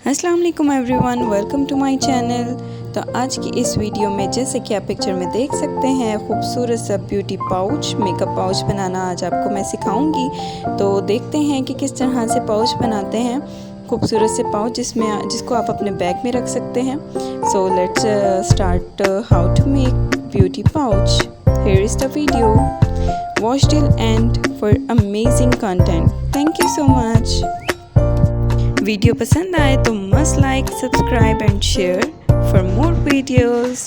अस्सलाम वालेकुम everyone, welcome to my channel. तो आज की इस वीडियो में जैसे कि आप पिक्चर में देख सकते हैं, खूबसूरत सा ब्यूटी पाउच, मेकअप पाउच बनाना आज आपको मैं सिखाऊंगी। तो देखते हैं कि किस तरह से पाउच बनाते हैं, खूबसूरत से पाउच जिसको आप अपने बैग में रख सकते हैं। So let's start how to make beauty pouch. Here is the video, watch till end for amazing content. Thank you so much. Video पसंद आए तो must like, subscribe and share for more videos.